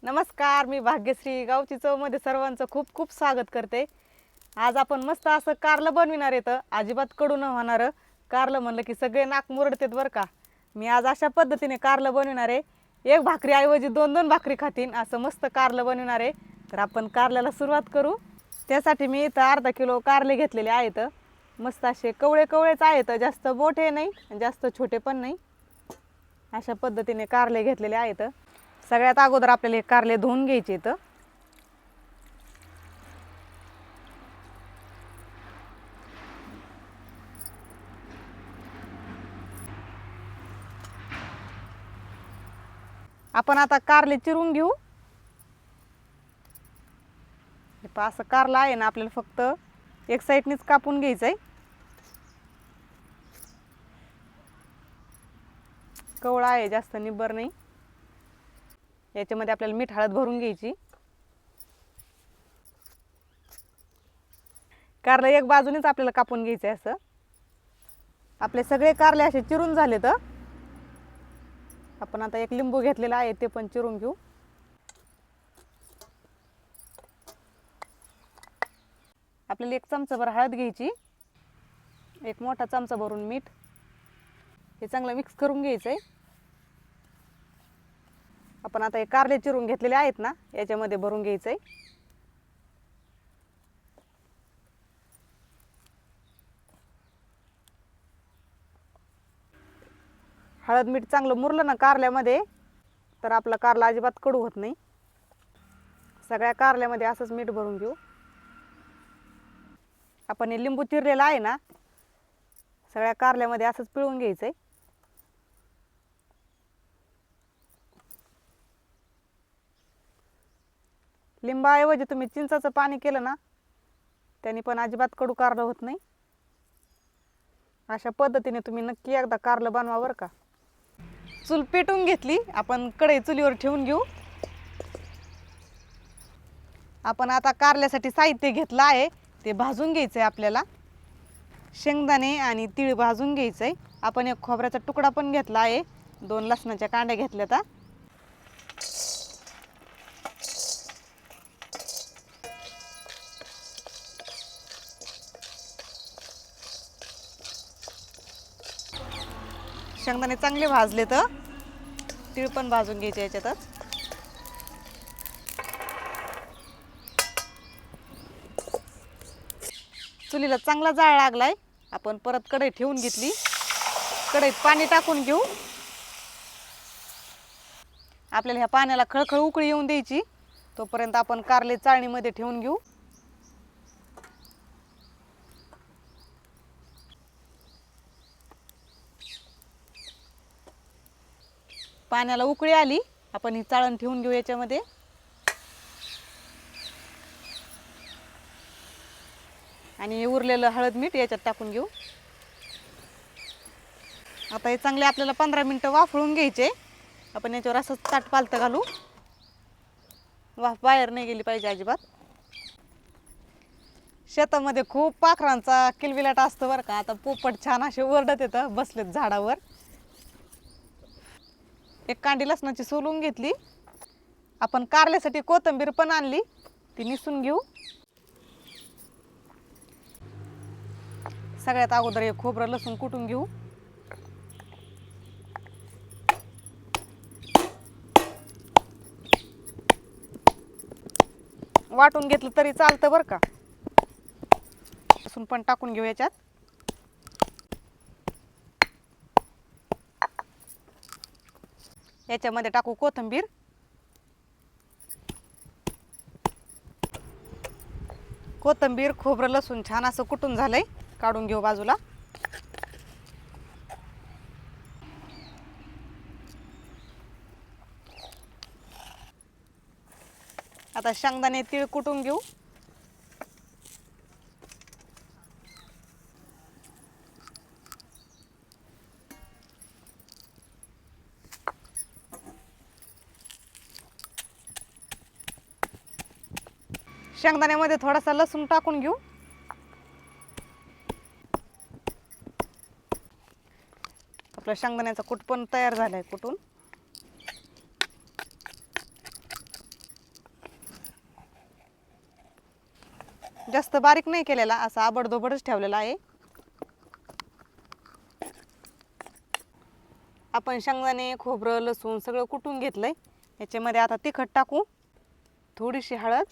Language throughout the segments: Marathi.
नमस्कार, मी भाग्यश्री गावची चवमध्ये सर्वांचं खूप खूप स्वागत करते। आज आपण मस्त असं कारलं बनविणार येतं, अजिबात कडू न होणारं कारलं म्हणलं की सगळे नाक मुरडतात बरं का। मी आज अशा पद्धतीने कारलं बनविणार आहे, एक भाकरी ऐवजी दोन दोन भाकरी खातीन असं मस्त कारलं बनविणार आहे। तर आपण कारल्याला सुरुवात करू। त्यासाठी मी इथं अर्धा किलो कारले घेतलेले आहेत। मस्त असे कवळे कवळेच आहेत, जास्त मोठे नाही आणि जास्त छोटे पण नाही। अशा पद्धतीने कारले घेतलेले आहेत। सगळ्यात अगोदर आपल्याला हे कारले धुवून घ्यायचे आहेत। आपण आता कारले चिरून घेऊ। हे पहा असं कारला आहे ना, आपल्याला फक्त एक साईडनीच कापून घ्यायचं आहे। कवळा आहे, जास्त निब्बर नाही। याच्यामध्ये आपल्याला मीठ हळद भरून घ्यायची। कारलं एक बाजूनेच आपल्याला कापून घ्यायचं आहे। असं आपले सगळे कारले असे चिरून झाले। तर आपण आता एक लिंबू घेतलेला आहे, ते पण चिरून घेऊ। आपल्याला एक चमचाभर हळद घ्यायची, एक मोठा चमचा भरून मीठ, हे चांगलं मिक्स करून घ्यायचं आहे। आपण आता हे कारले चिरून घेतलेले आहेत ना, याच्यामध्ये भरून घ्यायचं आहे। हळद मीठ चांगलं मुरलं ना कारल्यामध्ये, तर आपला कारला अजिबात कडू होत नाही। सगळ्या कारल्यामध्ये असंच मीठ भरून घेऊ। आपण हे लिंबू चिरलेला आहे ना, सगळ्या कारल्यामध्ये असंच पिळून घ्यायचं आहे। लिंबाऐवजी तुम्ही चिंचाचं पाणी केलं ना, त्याने पण अजिबात कडू कारलं होत नाही। अशा पद्धतीने तुम्ही नक्की एकदा कारलं बनवा बरं का। चूल पेटवून घेतली, आपण कढई चुलीवर ठेवून घेऊ। आपण आता कारल्यासाठी साहित्य घेतलं आहे, ते भाजून घ्यायचं आहे आपल्याला। शेंगदाणे आणि तीळ भाजून घ्यायचं आहे। आपण एक खोबऱ्याचा तुकडा पण घेतला आहे, 2 लसणाच्या कांड्या घेतल्यात। शेंगदाणे चांगले भाजले तर तीळ पण भाजून घ्यायचे याच्यातच। चुलीला चांगला जाळ लागलाय, आपण परत कढई ठेवून घेतली। कढईत पाणी टाकून घेऊ। आपल्याला ह्या पाण्याला खळखळ उकळी येऊन द्यायची, तोपर्यंत आपण कारले चाळणीमध्ये ठेवून घेऊ। पाण्याला उकळी आली, आपण ही चाळण ठेवून घेऊ याच्यामध्ये। आणि उरलेलं हळद मीठ याच्यात टाकून घेऊ। आता हे चांगले आपल्याला 15 मिनिटं वाफळून घ्यायचे। आपण याच्यावर असं ताट पालतं घालू, वाफ बाहेर नाही गेली पाहिजे अजिबात। शेतामध्ये खूप पाखरांचा किलबिलाट असतो बरं का। आता पोपट छान असे ओरडत येतं, बसलेत झाडावर। एक कांडी लसणाची सोलून घेतली। आपण कारल्यासाठी कोथिंबीर पण आणली, ती निसून घेऊ। सगळ्यात अगोदर हे खोबरं लसूण कुटून घेऊ। वाटून घेतलं तरी चालतं बरं का। लसूण पण टाकून घेऊ याच्यात। याच्यामध्ये टाकू कोथिंबीर। कोथिंबीर खोबरं लसूण छान असं कुटून झालंय, काढून घेऊ बाजूला। आता शेंगदाणे तीळ कुटून घेऊ। शेंगदाण्यामध्ये थोडासा लसूण टाकून घेऊ। आपला शेंगदाण्याचा कूट पण तयार झालाय कुटून। जास्त बारीक नाही केलेला, असा आबडधोबडच ठेवलेला आहे. आपण शेंगदाणे, खोबरं, लसूण सगळं कुटून घेतलंय. याच्यामध्ये आता तिखट टाकू, थोडीशी हळद,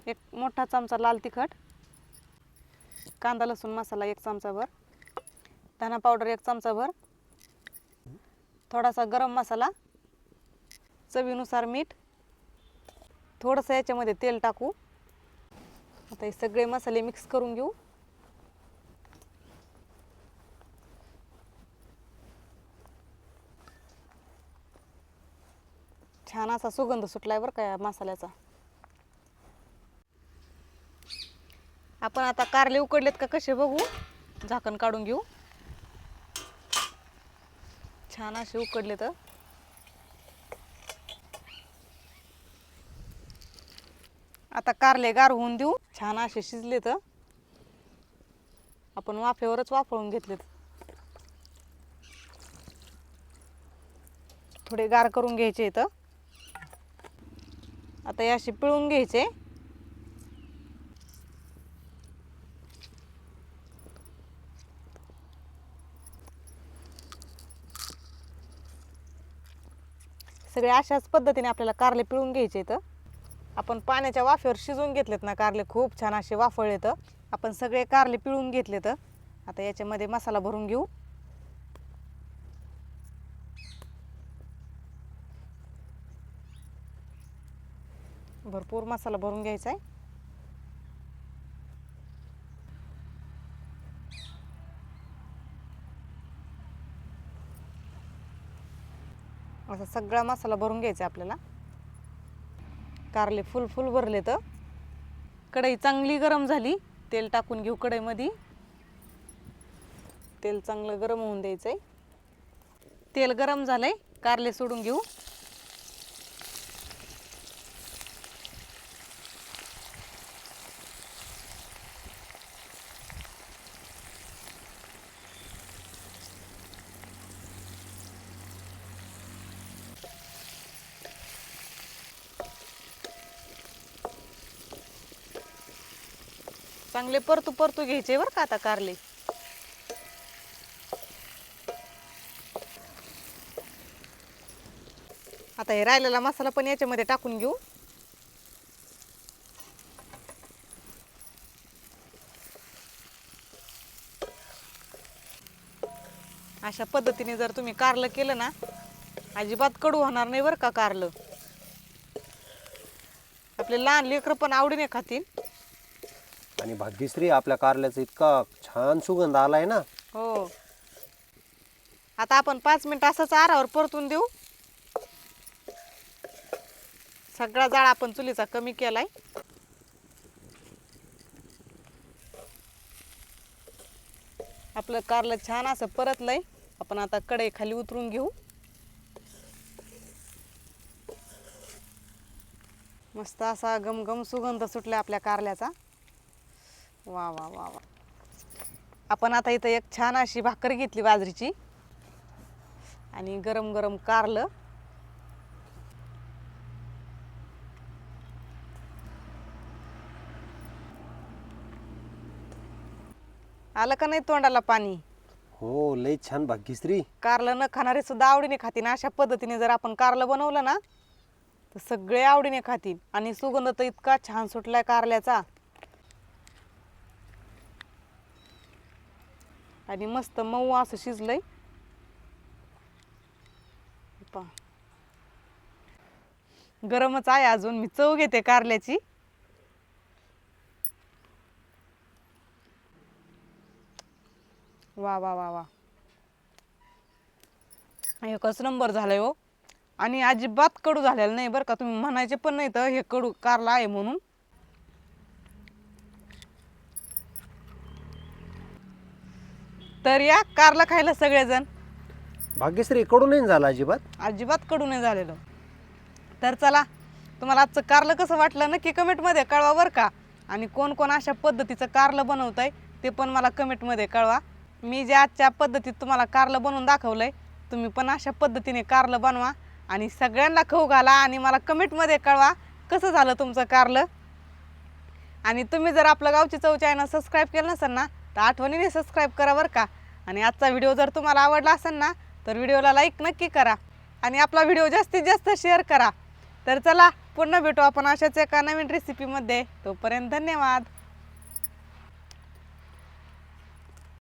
एक मोठा चमचा लाल तिखट, कांदा लसूण मसाला 1 चमचाभर, धना पावडर 1 चमचाभर, थोडासा गरम मसाला, चवीनुसार मीठ, थोडंसं याच्यामध्ये तेल टाकू. आता हे सगळे मसाले मिक्स करून घेऊ. छान असा सुगंध सुटलाय बरं का या मसाल्याचा. आपण आता कारले उकडलेत का कसे बघू. झाकण काढून घेऊ. छान असे उकडले तर आता कारले गार होऊन देऊ. छान असे शिजले तर आपण वाफेवरच वाफळून घेतलेत. थोडे गार करून घ्यायचे इथं. आता हे असे पिळून घ्यायचे. सगळे अशाच पद्धतीने आपल्याला कारले पिळून घ्यायचे इथं. आपण पाण्याच्या वाफेवर शिजवून घेतलेत ना कारले, खूप छान असे वाफळलेत. आपण सगळे कारले पिळून घेतलेत. आता याच्यामध्ये मसाला भरून घेऊ. भरपूर मसाला भरून घ्यायचा आहे. असा सगळा मसाला भरून घ्यायचा आपल्याला. कारले फुल फुल भरले तर कढई चांगली गरम झाली. तेल टाकून घेऊ कढईमध्ये. तेल चांगलं गरम होऊन द्यायचंय. तेल गरम झालंय, कारले सोडून घेऊ. चांगले परतू परतू घ्यायचे बरं का आता कारले. आता हे राहिलेला मसाला पण याच्यामध्ये टाकून घेऊ. अशा पद्धतीने जर तुम्ही कारलं केलं ना, अजिबात कडू होणार नाही बरं का कारलं. आपले लहान लेकरं पण आवडीने खातील. आणि भाग्यश्री, आपल्या कारल्याचा इतका छान सुगंध आलाय ना. हो. आता आपण 5 मिनिट असंच आरावर परतून देऊ. सगळा जाळ आपण चुलीचा कमी केलाय. आपलं कारलं छान असं परतलंय. आपण आता कढई खाली उतरून घेऊ. मस्त असा गमगम सुगंध सुटला आपल्या कारल्याचा. वा वा वा वा. आपण आता इथं एक छान अशी भाकर घेतली बाजरीची आणि गरम गरम कारलं. आलं का नाही तोंडाला पाणी. हो, लय छान भाग्यश्री. कारलं न खाणारे सुद्धा आवडीने खातील. अशा पद्धतीने जर आपण कारलं बनवलं ना तर सगळे आवडीने खातील. आणि सुगंध तर इतका छान सुटलाय कारल्याचा. आणि मस्त मऊ असं शिजलंय. गरमच आहे अजून. मी चव घेते कारल्याची. वा वा वा वा. एकच नंबर झालाय हो. आणि अजिबात कडू झालेलं नाही बरं का. तुम्ही म्हणायचे पण नाही तर हे कडू कारला आहे म्हणून. तर या कारला खायला सगळेजण. भाग्यश्री, कडू नाही झाला अजिबात. अजिबात कडू नाही झालेलं. तर चला, तुम्हाला आजचं कारलं कसं वाटलं नक्की कमेंटमध्ये कळवा बरं का. आणि कोण कोण अशा पद्धतीचं कारलं बनवतंय ते पण मला कमेंटमध्ये कळवा. मी जे आजच्या पद्धतीत तुम्हाला कारलं बनवून दाखवलंय, तुम्ही पण अशा पद्धतीने कारलं बनवा आणि सगळ्यांना खाऊ घाला. आणि मला कमेंटमध्ये कळवा कसं झालं तुमचं कारलं. आणि तुम्ही जर आपलं गावची चव चॅनल सबस्क्राईब केलं नसेल ना तर आठवणीने सबस्क्राईब करा बरं का. आणि आजचा व्हिडिओ जर तुम्हाला आवडला असेल ना तर व्हिडिओला लाईक नक्की करा आणि आपला व्हिडिओ जास्तीत जास्त शेअर करा. तर चला पुन्हा भेटू आपण अशाच एका नवीन रेसिपीमध्ये. तोपर्यंत धन्यवाद.